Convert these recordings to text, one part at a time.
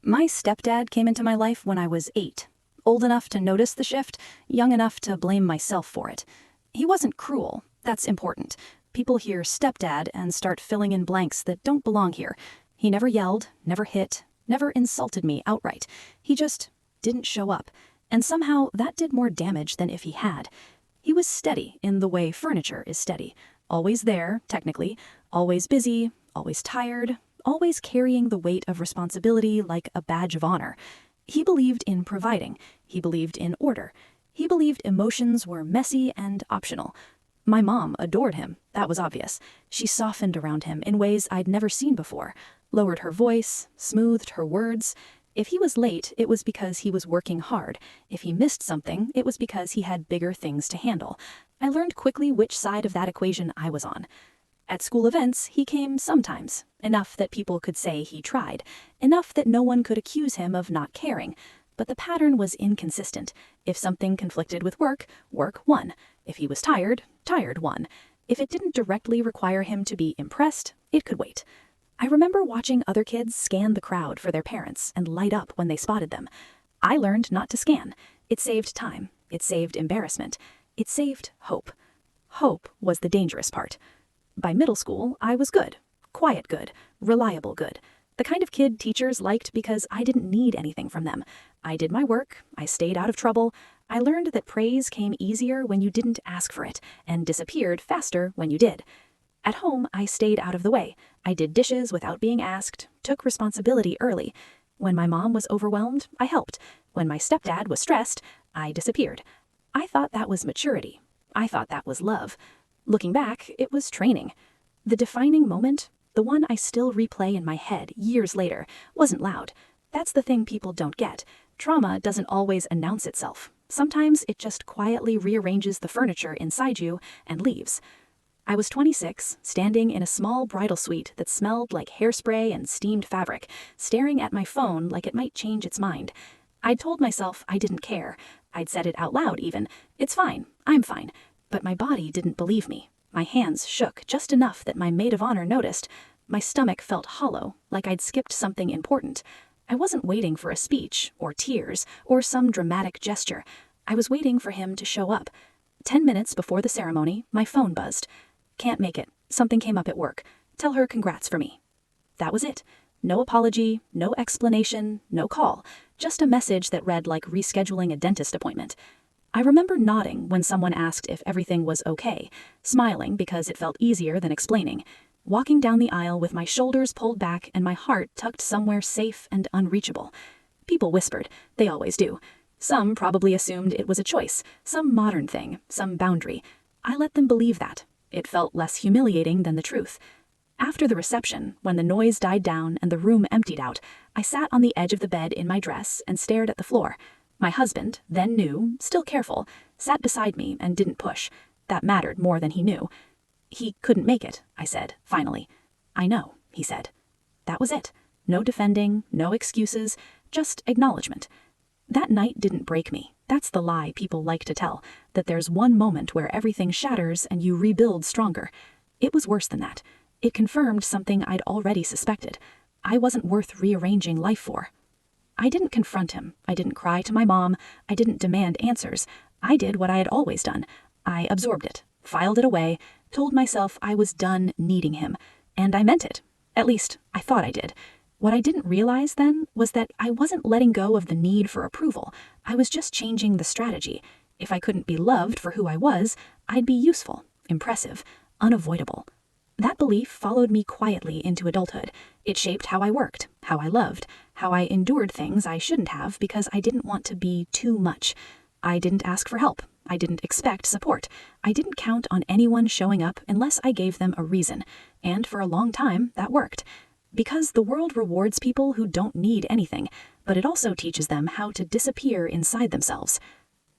My stepdad came into my life when I was 8. Old enough to notice the shift, young enough to blame myself for it. He wasn't cruel. That's important. People hear stepdad and start filling in blanks that don't belong here. He never yelled, never hit, never insulted me outright. He just didn't show up. And somehow that did more damage than if he had. He was steady in the way furniture is steady. Always there, technically. Always busy, always tired, always carrying the weight of responsibility like a badge of honor. He believed in providing. He believed in order. He believed emotions were messy and optional. My mom adored him, that was obvious. She softened around him in ways I'd never seen before, lowered her voice, smoothed her words. If he was late, it was because he was working hard. If he missed something, it was because he had bigger things to handle. I learned quickly which side of that equation I was on. At school events, he came sometimes, enough that people could say he tried, enough that no one could accuse him of not caring. But the pattern was inconsistent. If something conflicted with work, work won. If he was tired, tired won. If it didn't directly require him to be impressed, it could wait. I remember watching other kids scan the crowd for their parents and light up when they spotted them. I learned not to scan. It saved time. It saved embarrassment. It saved hope. Hope was the dangerous part. By middle school, I was good. Quiet good. Reliable good. The kind of kid teachers liked because I didn't need anything from them. I did my work. I stayed out of trouble. I learned that praise came easier when you didn't ask for it and disappeared faster when you did. At home, I stayed out of the way. I did dishes without being asked, took responsibility early. When my mom was overwhelmed, I helped. When my stepdad was stressed, I disappeared. I thought that was maturity. I thought that was love. Looking back, it was training. The defining moment, the one I still replay in my head years later, wasn't loud. That's the thing people don't get. Trauma doesn't always announce itself. Sometimes it just quietly rearranges the furniture inside you and leaves. I was 26, standing in a small bridal suite that smelled like hairspray and steamed fabric, staring at my phone like it might change its mind. I'd told myself I didn't care. I'd said it out loud even. It's fine. I'm fine. But my body didn't believe me. My hands shook just enough that my maid of honor noticed. My stomach felt hollow, like I'd skipped something important. I wasn't waiting for a speech, or tears, or some dramatic gesture. I was waiting for him to show up. 10 minutes before the ceremony, my phone buzzed. Can't make it. Something came up at work. Tell her congrats for me. That was it. No apology, no explanation, no call. Just a message that read like rescheduling a dentist appointment. I remember nodding when someone asked if everything was okay, smiling because it felt easier than explaining, walking down the aisle with my shoulders pulled back and my heart tucked somewhere safe and unreachable. People whispered. They always do. Some probably assumed it was a choice, some modern thing, some boundary. I let them believe that. It felt less humiliating than the truth. After the reception, when the noise died down and the room emptied out, I sat on the edge of the bed in my dress and stared at the floor. My husband, then new, still careful, sat beside me and didn't push. That mattered more than he knew. He couldn't make it, I said, finally. I know, he said. That was it. No defending, no excuses, just acknowledgement. That night didn't break me. That's the lie people like to tell, that there's one moment where everything shatters and you rebuild stronger. It was worse than that. It confirmed something I'd already suspected. I wasn't worth rearranging life for. I didn't confront him. I didn't cry to my mom. I didn't demand answers. I did what I had always done. I absorbed it, filed it away, told myself I was done needing him. And I meant it. At least, I thought I did. What I didn't realize then was that I wasn't letting go of the need for approval. I was just changing the strategy. If I couldn't be loved for who I was, I'd be useful, impressive, unavoidable. That belief followed me quietly into adulthood. It shaped how I worked, how I loved, how I endured things I shouldn't have because I didn't want to be too much. I didn't ask for help. I didn't expect support. I didn't count on anyone showing up unless I gave them a reason. And for a long time, that worked. Because the world rewards people who don't need anything, but it also teaches them how to disappear inside themselves.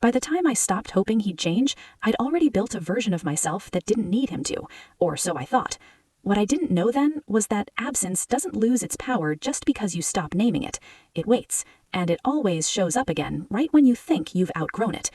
By the time I stopped hoping he'd change, I'd already built a version of myself that didn't need him to, or so I thought. What I didn't know then was that absence doesn't lose its power just because you stop naming it. It waits, and it always shows up again right when you think you've outgrown it.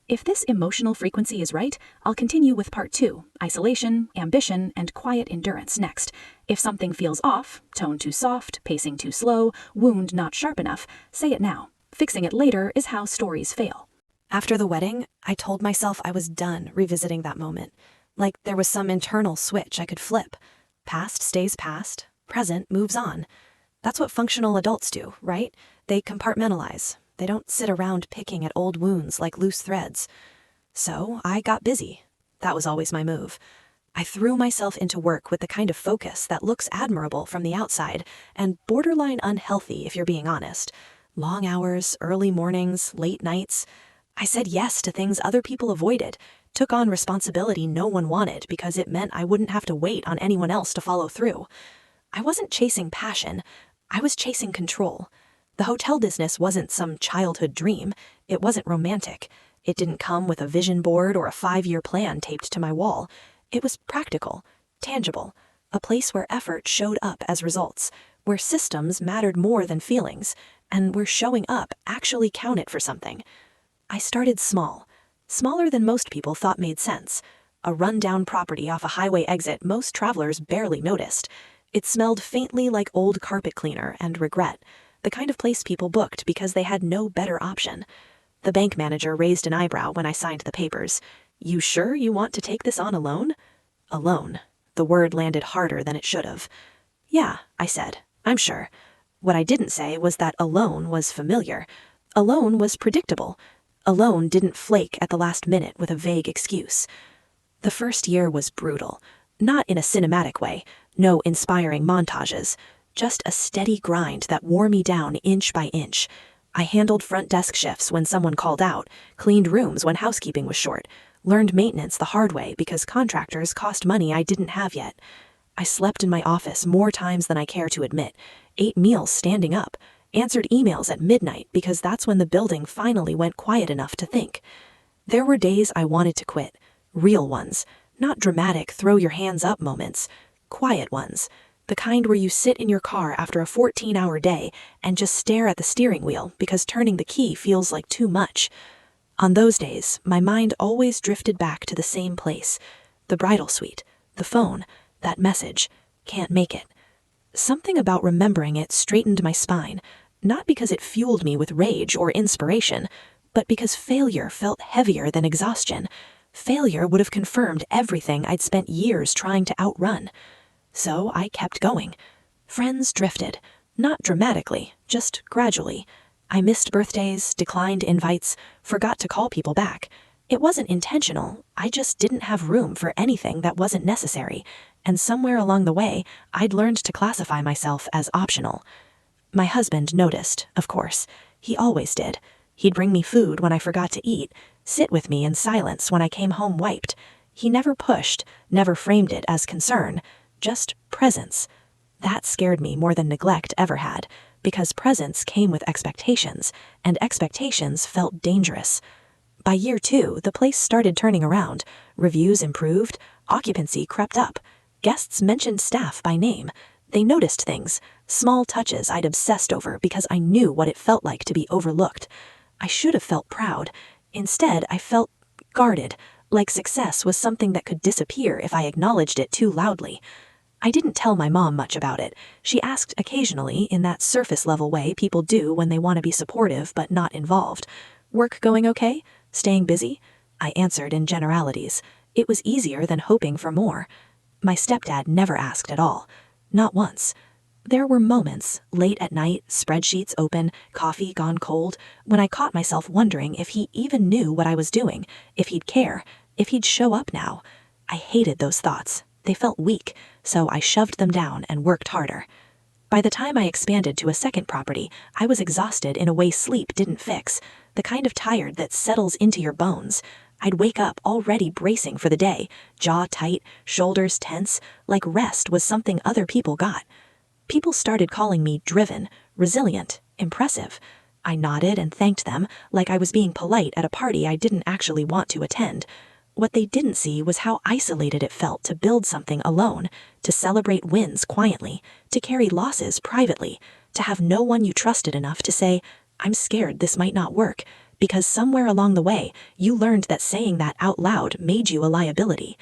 If this emotional frequency is right, I'll continue with part 2, isolation, ambition, and quiet endurance next. If something feels off, tone too soft, pacing too slow, wound not sharp enough, say it now. Fixing it later is how stories fail. After the wedding, I told myself I was done revisiting that moment. Like there was some internal switch I could flip. Past stays past, present moves on. That's what functional adults do, right? They compartmentalize. They don't sit around picking at old wounds like loose threads. So I got busy. That was always my move. I threw myself into work with the kind of focus that looks admirable from the outside and borderline unhealthy if you're being honest. Long hours, early mornings, late nights. I said yes to things other people avoided, took on responsibility no one wanted because it meant I wouldn't have to wait on anyone else to follow through. I wasn't chasing passion. I was chasing control. The hotel business wasn't some childhood dream. It wasn't romantic. It didn't come with a vision board or a 5-year plan taped to my wall. It was practical, tangible, a place where effort showed up as results, where systems mattered more than feelings, and where showing up actually counted for something. I started small, smaller than most people thought made sense. A run-down property off a highway exit most travelers barely noticed. It smelled faintly like old carpet cleaner and regret, the kind of place people booked because they had no better option. The bank manager raised an eyebrow when I signed the papers. "You sure you want to take this on alone?" Alone. The word landed harder than it should have. "Yeah," I said. "I'm sure." What I didn't say was that alone was familiar. Alone was predictable. Alone didn't flake at the last minute with a vague excuse. The first year was brutal. Not in a cinematic way. No inspiring montages. Just a steady grind that wore me down inch by inch. I handled front desk shifts when someone called out, cleaned rooms when housekeeping was short, learned maintenance the hard way because contractors cost money I didn't have yet. I slept in my office more times than I care to admit, ate meals standing up, answered emails at midnight because that's when the building finally went quiet enough to think. There were days I wanted to quit, real ones, not dramatic throw your hands up moments, quiet ones. The kind where you sit in your car after a 14-hour day and just stare at the steering wheel because turning the key feels like too much. On those days, my mind always drifted back to the same place. The bridal suite, the phone, that message, can't make it. Something about remembering it straightened my spine, not because it fueled me with rage or inspiration, but because failure felt heavier than exhaustion. Failure would have confirmed everything I'd spent years trying to outrun. So I kept going. Friends drifted, not dramatically, just gradually. I missed birthdays, declined invites, forgot to call people back. It wasn't intentional, I just didn't have room for anything that wasn't necessary, and somewhere along the way, I'd learned to classify myself as optional. My husband noticed, of course. He always did. He'd bring me food when I forgot to eat, sit with me in silence when I came home wiped. He never pushed, never framed it as concern. Just presence. That scared me more than neglect ever had, because presence came with expectations, and expectations felt dangerous. By year 2, the place started turning around. Reviews improved, occupancy crept up. Guests mentioned staff by name. They noticed things, small touches I'd obsessed over because I knew what it felt like to be overlooked. I should have felt proud. Instead, I felt guarded, like success was something that could disappear if I acknowledged it too loudly. I didn't tell my mom much about it. She asked occasionally in that surface-level way people do when they want to be supportive but not involved. "Work going okay? Staying busy?" I answered in generalities. It was easier than hoping for more. My stepdad never asked at all. Not once. There were moments, late at night, spreadsheets open, coffee gone cold, when I caught myself wondering if he even knew what I was doing, if he'd care, if he'd show up now. I hated those thoughts. They felt weak, so I shoved them down and worked harder. By the time I expanded to a second property, I was exhausted in a way sleep didn't fix, the kind of tired that settles into your bones. I'd wake up already bracing for the day, jaw tight, shoulders tense, like rest was something other people got. People started calling me driven, resilient, impressive. I nodded and thanked them, like I was being polite at a party I didn't actually want to attend. What they didn't see was how isolated it felt to build something alone, to celebrate wins quietly, to carry losses privately, to have no one you trusted enough to say, "I'm scared this might not work," because somewhere along the way, you learned that saying that out loud made you a liability.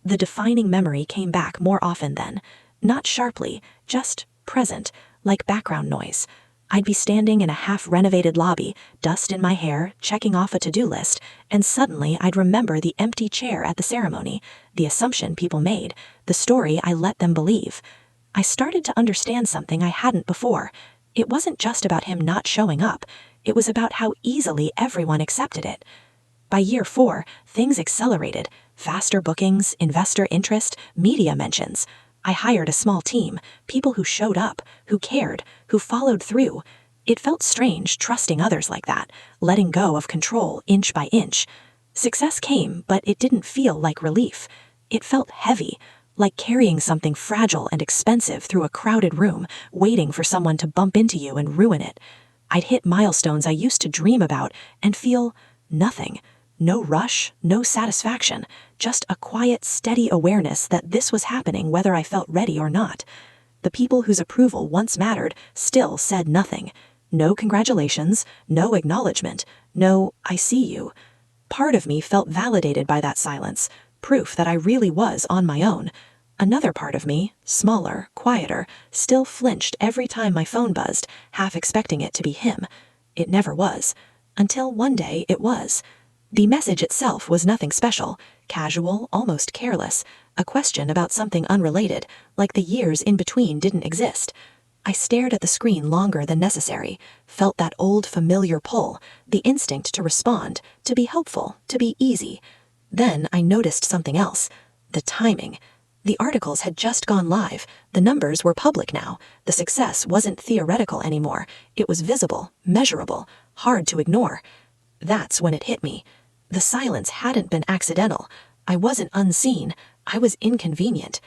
The defining memory came back more often then, not sharply, just present, like background noise. I'd be standing in a half-renovated lobby, dust in my hair, checking off a to-do list, and suddenly I'd remember the empty chair at the ceremony, the assumption people made, the story I let them believe. I started to understand something I hadn't before. It wasn't just about him not showing up. It was about how easily everyone accepted it. By year 4, things accelerated. Faster bookings, investor interest, media mentions. I hired a small team, people who showed up, who cared, who followed through. It felt strange trusting others like that, letting go of control inch by inch. Success came, but it didn't feel like relief. It felt heavy, like carrying something fragile and expensive through a crowded room, waiting for someone to bump into you and ruin it. I'd hit milestones I used to dream about and feel nothing. No rush, no satisfaction, just a quiet, steady awareness that this was happening whether I felt ready or not. The people whose approval once mattered still said nothing. No congratulations, no acknowledgement, no "I see you." Part of me felt validated by that silence, proof that I really was on my own. Another part of me, smaller, quieter, still flinched every time my phone buzzed, half expecting it to be him. It never was. Until one day it was. The message itself was nothing special, casual, almost careless, a question about something unrelated, like the years in between didn't exist. I stared at the screen longer than necessary, felt that old familiar pull, the instinct to respond, to be helpful, to be easy. Then I noticed something else. The timing. The articles had just gone live. The numbers were public now. The success wasn't theoretical anymore. It was visible, measurable, hard to ignore. That's when it hit me. The silence hadn't been accidental. I wasn't unseen. I was inconvenient.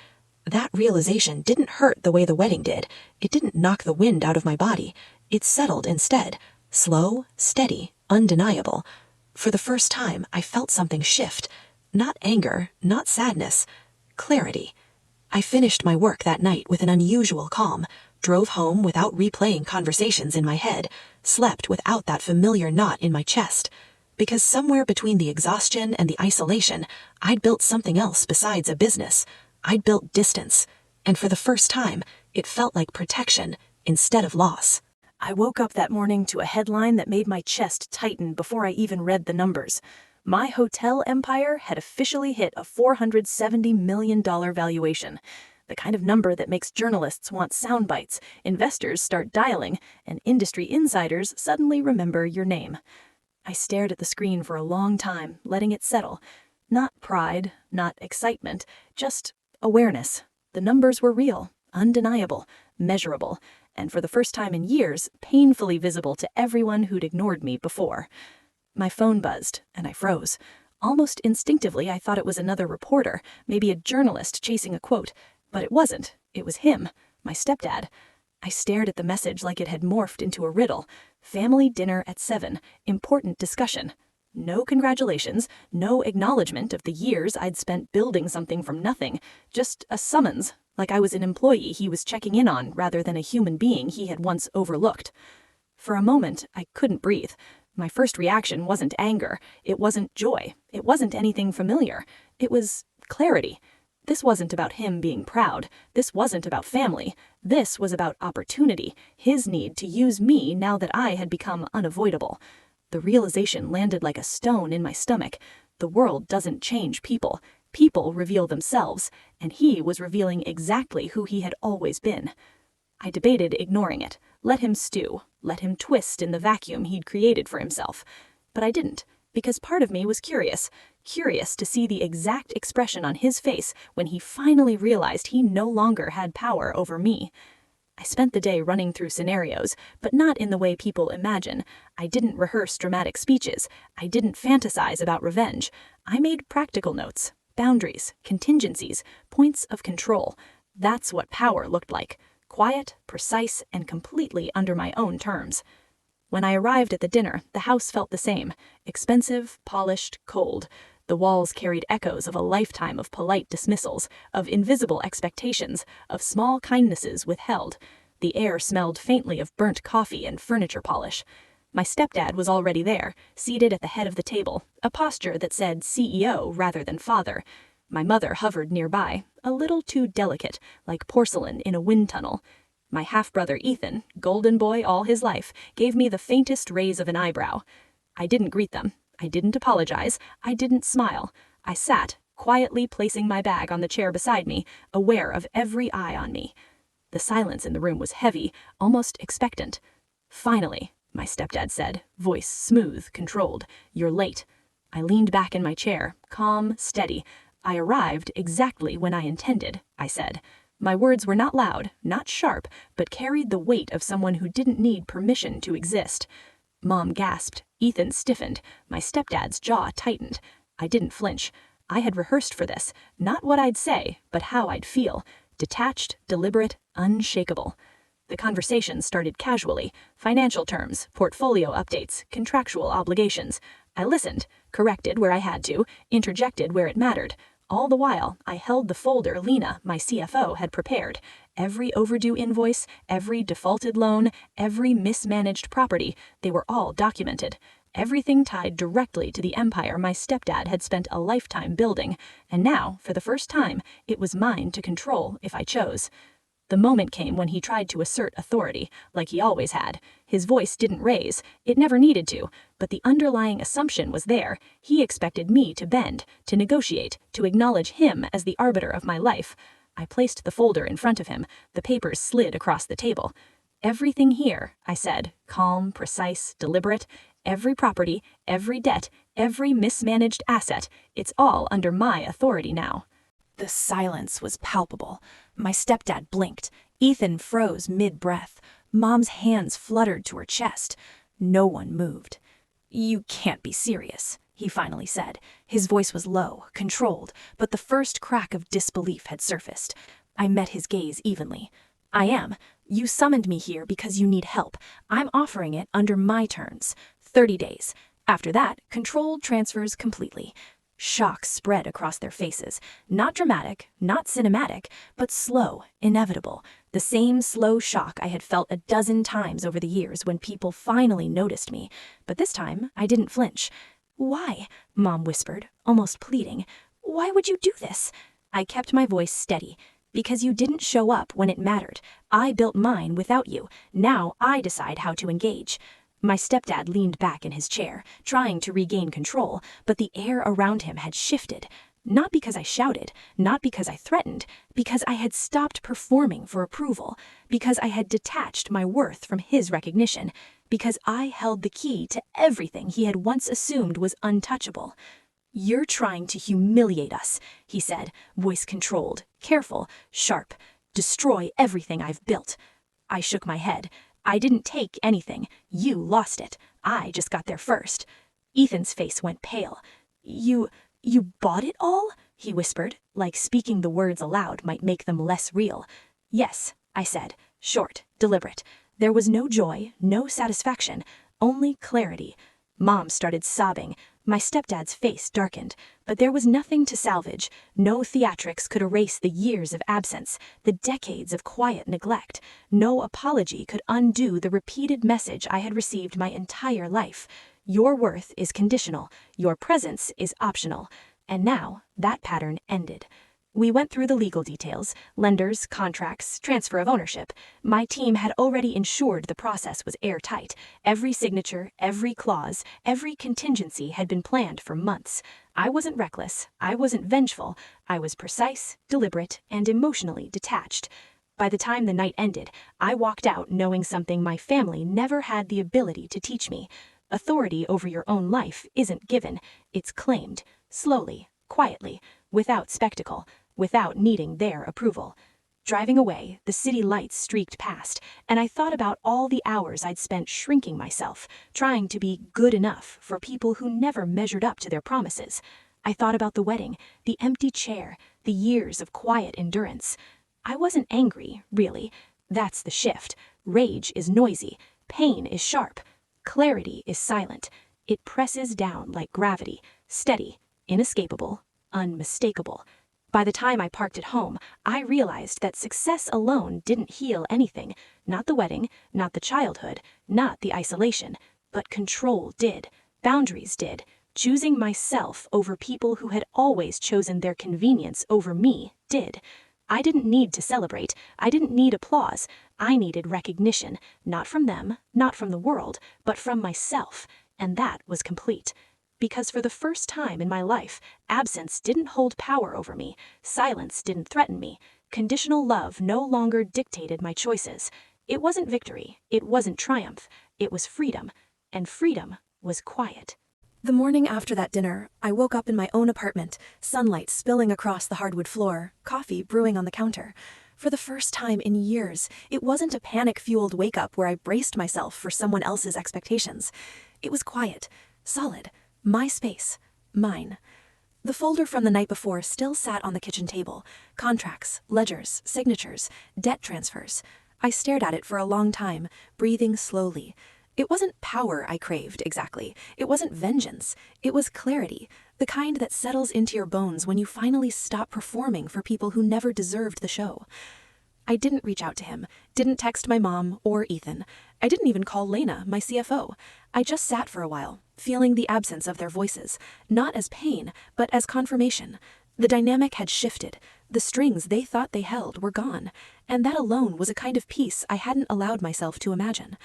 That realization didn't hurt the way the wedding did. It didn't knock the wind out of my body. It settled instead. Slow, steady, undeniable. For the first time, I felt something shift. Not anger, not sadness. Clarity. I finished my work that night with an unusual calm, drove home without replaying conversations in my head, slept without that familiar knot in my chest. Because somewhere between the exhaustion and the isolation, I'd built something else besides a business. I'd built distance. And for the first time, it felt like protection instead of loss. I woke up that morning to a headline that made my chest tighten before I even read the numbers. My hotel empire had officially hit a $470 million valuation. The kind of number that makes journalists want sound bites, investors start dialing, and industry insiders suddenly remember your name. I stared at the screen for a long time, letting it settle. Not pride, not excitement, just awareness. The numbers were real, undeniable, measurable, and for the first time in years, painfully visible to everyone who'd ignored me before. My phone buzzed, and I froze. Almost instinctively, I thought it was another reporter, maybe a journalist chasing a quote. But it wasn't. It was him, my stepdad. I stared at the message like it had morphed into a riddle. Family dinner at 7. Important discussion. No congratulations, no acknowledgement of the years I'd spent building something from nothing. Just a summons, like I was an employee he was checking in on rather than a human being he had once overlooked. For a moment, I couldn't breathe. My first reaction wasn't anger. It wasn't joy. It wasn't anything familiar. It was clarity. This wasn't about him being proud. This wasn't about family. This was about opportunity, his need to use me now that I had become unavoidable. The realization landed like a stone in my stomach. The world doesn't change people. People reveal themselves, and he was revealing exactly who he had always been. I debated ignoring it, let him stew, let him twist in the vacuum he'd created for himself. But I didn't, because part of me was curious to see the exact expression on his face when he finally realized he no longer had power over me. I spent the day running through scenarios, but not in the way people imagine. I didn't rehearse dramatic speeches. I didn't fantasize about revenge. I made practical notes, boundaries, contingencies, points of control. That's what power looked like. Quiet, precise, and completely under my own terms. When I arrived at the dinner, the house felt the same. Expensive, polished, cold. The walls carried echoes of a lifetime of polite dismissals, of invisible expectations, of small kindnesses withheld. The air smelled faintly of burnt coffee and furniture polish. My stepdad was already there, seated at the head of the table, a posture that said CEO rather than father. My mother hovered nearby, a little too delicate, like porcelain in a wind tunnel. My half-brother Ethan, golden boy all his life, gave me the faintest raise of an eyebrow. I didn't greet them. I didn't apologize. I didn't smile. I sat, quietly placing my bag on the chair beside me, aware of every eye on me. The silence in the room was heavy, almost expectant. "Finally," my stepdad said, voice smooth, controlled. "You're late." I leaned back in my chair, calm, steady. "I arrived exactly when I intended," I said. My words were not loud, not sharp, but carried the weight of someone who didn't need permission to exist. Mom gasped. Ethan stiffened. My stepdad's jaw tightened. I didn't flinch. I had rehearsed for this, not what I'd say, but how I'd feel. Detached, deliberate, unshakable. The conversation started casually. Financial terms, portfolio updates, contractual obligations. I listened, corrected where I had to, interjected where it mattered. All the while, I held the folder Lena, my CFO, had prepared. Every overdue invoice, every defaulted loan, every mismanaged property, they were all documented. Everything tied directly to the empire my stepdad had spent a lifetime building, and now, for the first time, it was mine to control if I chose. The moment came when he tried to assert authority, like he always had. His voice didn't raise, it never needed to, but the underlying assumption was there. He expected me to bend, to negotiate, to acknowledge him as the arbiter of my life. I placed the folder in front of him, the papers slid across the table. "Everything here," I said, calm, precise, deliberate. "Every property, every debt, every mismanaged asset, it's all under my authority now." The silence was palpable. My stepdad blinked. Ethan froze mid-breath. Mom's hands fluttered to her chest. No one moved. "You can't be serious," he finally said. His voice was low, controlled, but the first crack of disbelief had surfaced. I met his gaze evenly. "I am. You summoned me here because you need help. I'm offering it under my terms. 30 days. After that, control transfers completely." Shock spread across their faces. Not dramatic, not cinematic, but slow, inevitable. The same slow shock I had felt a dozen times over the years when people finally noticed me. But this time, I didn't flinch. "Why?" Mom whispered, almost pleading. "Why would you do this?" I kept my voice steady. "Because you didn't show up when it mattered. I built mine without you. Now I decide how to engage." My stepdad leaned back in his chair, trying to regain control, but the air around him had shifted. Not because I shouted, not because I threatened, because I had stopped performing for approval, because I had detached my worth from his recognition, because I held the key to everything he had once assumed was untouchable. "You're trying to humiliate us," he said, voice controlled, careful, sharp. "Destroy everything I've built." I shook my head. "I didn't take anything. You lost it. I just got there first." Ethan's face went pale. You bought it all?" he whispered, like speaking the words aloud might make them less real. "Yes," I said, short, deliberate. There was no joy, no satisfaction, only clarity. Mom started sobbing. My stepdad's face darkened, but there was nothing to salvage. No theatrics could erase the years of absence, the decades of quiet neglect. No apology could undo the repeated message I had received my entire life. Your worth is conditional. Your presence is optional. And now that pattern ended. We went through the legal details, lenders, contracts, transfer of ownership. My team had already ensured the process was airtight. Every signature, every clause, every contingency had been planned for months. I wasn't reckless, I wasn't vengeful, I was precise, deliberate, and emotionally detached. By the time the night ended, I walked out knowing something my family never had the ability to teach me. Authority over your own life isn't given, it's claimed, slowly, quietly, without spectacle, without needing their approval. Driving away, the city lights streaked past, and I thought about all the hours I'd spent shrinking myself, trying to be good enough for people who never measured up to their promises. I thought about the wedding, the empty chair, the years of quiet endurance. I wasn't angry, really. That's the shift. Rage is noisy. Pain is sharp. Clarity is silent. It presses down like gravity, steady, inescapable, unmistakable. By the time I parked at home, I realized that success alone didn't heal anything. Not the wedding, not the childhood, not the isolation. But control did. Boundaries did. Choosing myself over people who had always chosen their convenience over me did. I didn't need to celebrate. I didn't need applause. I needed recognition, not from them, not from the world, but from myself. And that was complete. Because for the first time in my life, absence didn't hold power over me. Silence didn't threaten me. Conditional love no longer dictated my choices. It wasn't victory. It wasn't triumph. It was freedom. And freedom was quiet. The morning after that dinner, I woke up in my own apartment, sunlight spilling across the hardwood floor, coffee brewing on the counter. For the first time in years, it wasn't a panic-fueled wake-up where I braced myself for someone else's expectations. It was quiet, solid, my space, mine. The folder from the night before still sat on the kitchen table. Contracts, ledgers, signatures, debt transfers. I stared at it for a long time, breathing slowly. It wasn't power I craved, exactly. It wasn't vengeance. It was clarity, the kind that settles into your bones when you finally stop performing for people who never deserved the show. I didn't reach out to him, didn't text my mom or Ethan. I didn't even call Lena, my CFO. I just sat for a while, feeling the absence of their voices, not as pain, but as confirmation. The dynamic had shifted. The strings they thought they held were gone, and that alone was a kind of peace I hadn't allowed myself to imagine.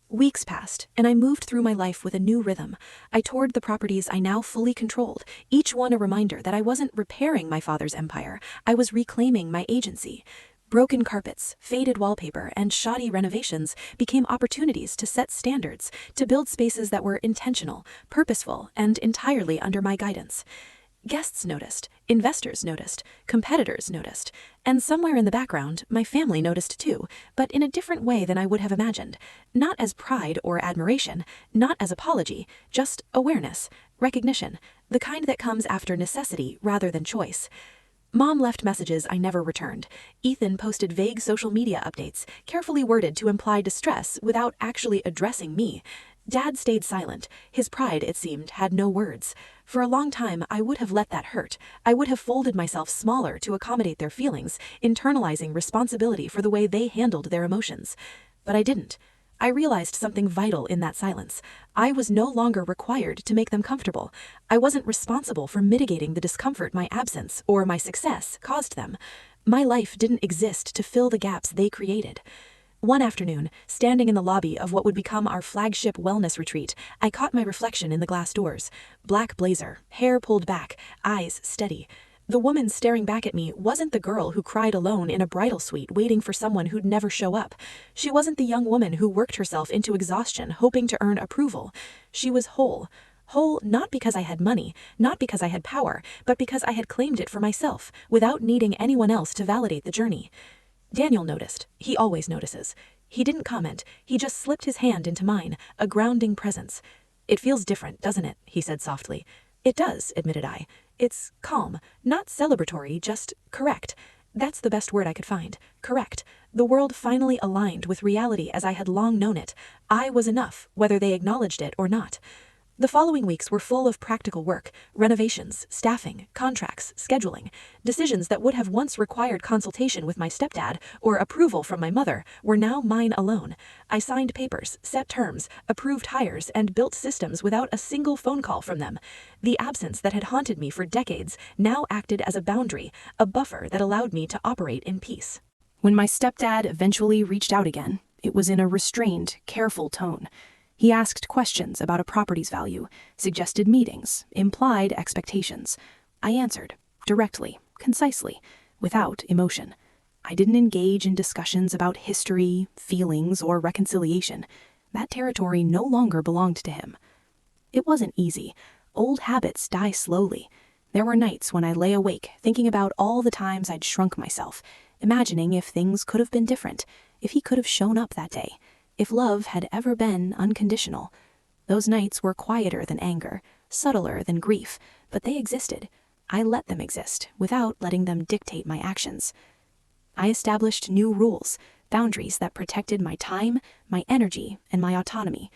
Weeks passed, and I moved through my life with a new rhythm. I toured the properties I now fully controlled, each one a reminder that I wasn't repairing my father's empire. I was reclaiming my agency. Broken carpets, faded wallpaper, and shoddy renovations became opportunities to set standards, to build spaces that were intentional, purposeful, and entirely under my guidance. Guests noticed, investors noticed, competitors noticed, and somewhere in the background, my family noticed too, but in a different way than I would have imagined. Not as pride or admiration, not as apology, just awareness, recognition, the kind that comes after necessity rather than choice. Mom left messages I never returned. Ethan posted vague social media updates, carefully worded to imply distress without actually addressing me. Dad stayed silent. His pride, it seemed, had no words. For a long time, I would have let that hurt. I would have folded myself smaller to accommodate their feelings, internalizing responsibility for the way they handled their emotions. But I didn't. I realized something vital in that silence. I was no longer required to make them comfortable. I wasn't responsible for mitigating the discomfort my absence or my success caused them. My life didn't exist to fill the gaps they created. One afternoon, standing in the lobby of what would become our flagship wellness retreat, I caught my reflection in the glass doors. Black blazer, hair pulled back, eyes steady. The woman staring back at me wasn't the girl who cried alone in a bridal suite waiting for someone who'd never show up. She wasn't the young woman who worked herself into exhaustion hoping to earn approval. She was whole. Whole not because I had money, not because I had power, but because I had claimed it for myself, without needing anyone else to validate the journey. Daniel noticed. He always notices. He didn't comment. He just slipped his hand into mine, a grounding presence. "It feels different, doesn't it?" he said softly. "It does," admitted I. "It's calm, not celebratory, just correct. That's the best word I could find. Correct. The world finally aligned with reality as I had long known it. I was enough, whether they acknowledged it or not." The following weeks were full of practical work, renovations, staffing, contracts, scheduling. Decisions that would have once required consultation with my stepdad or approval from my mother were now mine alone. I signed papers, set terms, approved hires, and built systems without a single phone call from them. The absence that had haunted me for decades now acted as a boundary, a buffer that allowed me to operate in peace. When my stepdad eventually reached out again, it was in a restrained, careful tone. He asked questions about a property's value, suggested meetings, implied expectations. I answered, directly, concisely, without emotion. I didn't engage in discussions about history, feelings, or reconciliation. That territory no longer belonged to him. It wasn't easy. Old habits die slowly. There were nights when I lay awake, thinking about all the times I'd shrunk myself, imagining if things could have been different, if he could have shown up that day. If love had ever been unconditional. Those nights were quieter than anger, subtler than grief, but they existed. I let them exist, without letting them dictate my actions. I established new rules, boundaries that protected my time, my energy, and my autonomy.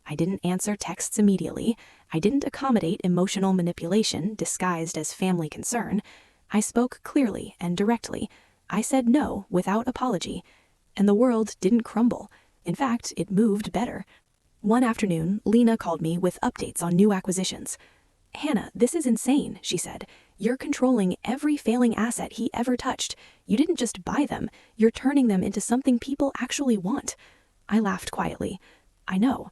I didn't answer texts immediately. I didn't accommodate emotional manipulation disguised as family concern. I spoke clearly and directly. I said no without apology. And the world didn't crumble. In fact, it moved better. One afternoon, Lena called me with updates on new acquisitions. "Hannah, this is insane," she said. "You're controlling every failing asset he ever touched. You didn't just buy them, you're turning them into something people actually want." I laughed quietly. "I know.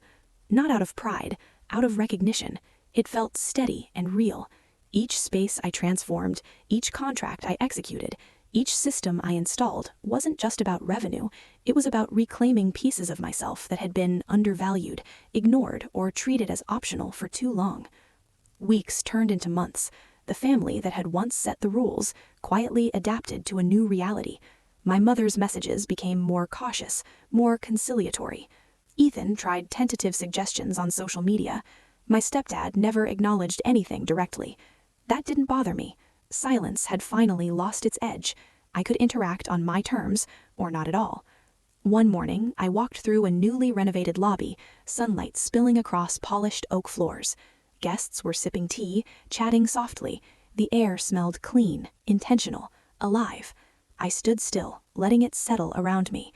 Not out of pride, out of recognition. It felt steady and real. Each space I transformed, each contract I executed, each system I installed wasn't just about revenue. It was about reclaiming pieces of myself that had been undervalued, ignored, or treated as optional for too long." Weeks turned into months. The family that had once set the rules quietly adapted to a new reality. My mother's messages became more cautious, more conciliatory. Ethan tried tentative suggestions on social media. My stepdad never acknowledged anything directly. That didn't bother me. Silence had finally lost its edge. I could interact on my terms, or not at all. One morning, I walked through a newly renovated lobby, sunlight spilling across polished oak floors. Guests were sipping tea, chatting softly. The air smelled clean, intentional, alive. I stood still, letting it settle around me.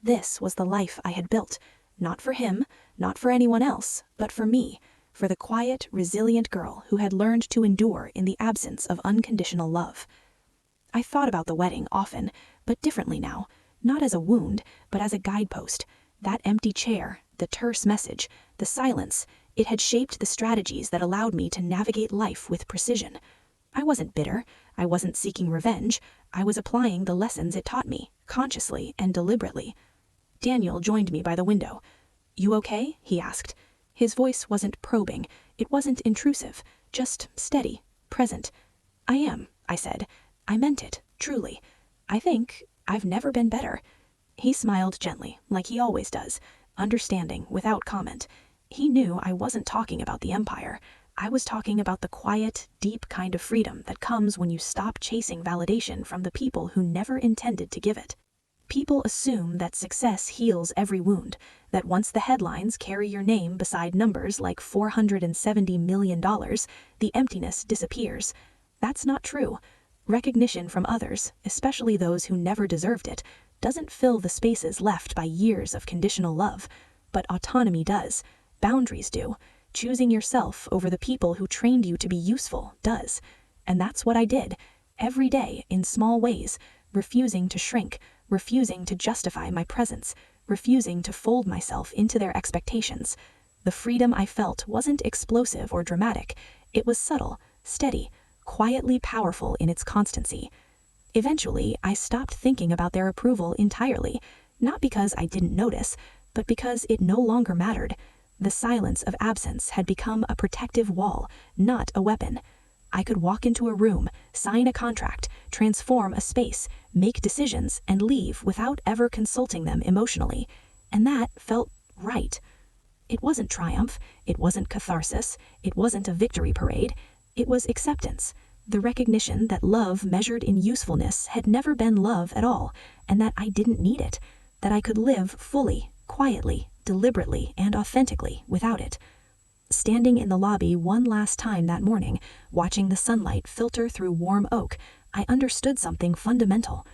This was the life I had built. Not for him, not for anyone else, but for me, for the quiet, resilient girl who had learned to endure in the absence of unconditional love. I thought about the wedding often, but differently now, not as a wound, but as a guidepost. That empty chair, the terse message, the silence, it had shaped the strategies that allowed me to navigate life with precision. I wasn't bitter, I wasn't seeking revenge, I was applying the lessons it taught me, consciously and deliberately. Daniel joined me by the window. "You okay?" he asked. His voice wasn't probing, it wasn't intrusive, just steady, present. "I am," I said. I meant it, truly. "I think I've never been better." He smiled gently, like he always does, understanding, without comment. He knew I wasn't talking about the empire. I was talking about the quiet, deep kind of freedom that comes when you stop chasing validation from the people who never intended to give it. People assume that success heals every wound, that once the headlines carry your name beside numbers like $470 million, the emptiness disappears. That's not true. Recognition from others, especially those who never deserved it, doesn't fill the spaces left by years of conditional love. But autonomy does. Boundaries do. Choosing yourself over the people who trained you to be useful does. And that's what I did, every day in small ways, refusing to shrink, refusing to justify my presence, refusing to fold myself into their expectations. The freedom I felt wasn't explosive or dramatic. It was subtle, steady, quietly powerful in its constancy. Eventually, I stopped thinking about their approval entirely, not because I didn't notice, but because it no longer mattered. The silence of absence had become a protective wall, not a weapon. I could walk into a room, sign a contract, transform a space, make decisions, and leave without ever consulting them emotionally. And that felt right. It wasn't triumph, it wasn't catharsis, it wasn't a victory parade. It was acceptance, the recognition that love measured in usefulness had never been love at all, and that I didn't need it, that I could live fully, quietly, deliberately, and authentically without it. Standing in the lobby one last time that morning, watching the sunlight filter through warm oak, I understood something fundamental.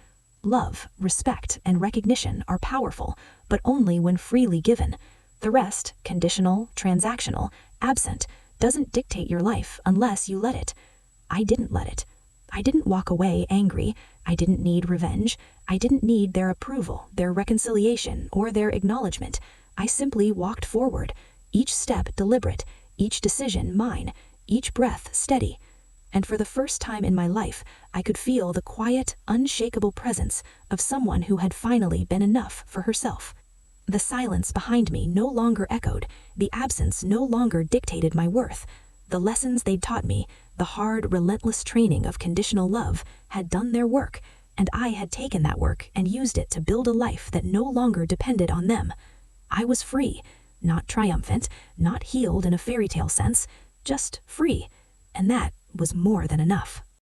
Love, respect, and recognition are powerful, but only when freely given. The rest, conditional, transactional, absent, doesn't dictate your life unless you let it. I didn't let it. I didn't walk away angry. I didn't need revenge. I didn't need their approval, their reconciliation, or their acknowledgement. I simply walked forward, each step deliberate, each decision mine, each breath steady. And for the first time in my life, I could feel the quiet, unshakable presence of someone who had finally been enough for herself. The silence behind me no longer echoed, the absence no longer dictated my worth. The lessons they'd taught me, the hard, relentless training of conditional love, had done their work, and I had taken that work and used it to build a life that no longer depended on them. I was free, not triumphant, not healed in a fairy tale sense, just free, and that was more than enough.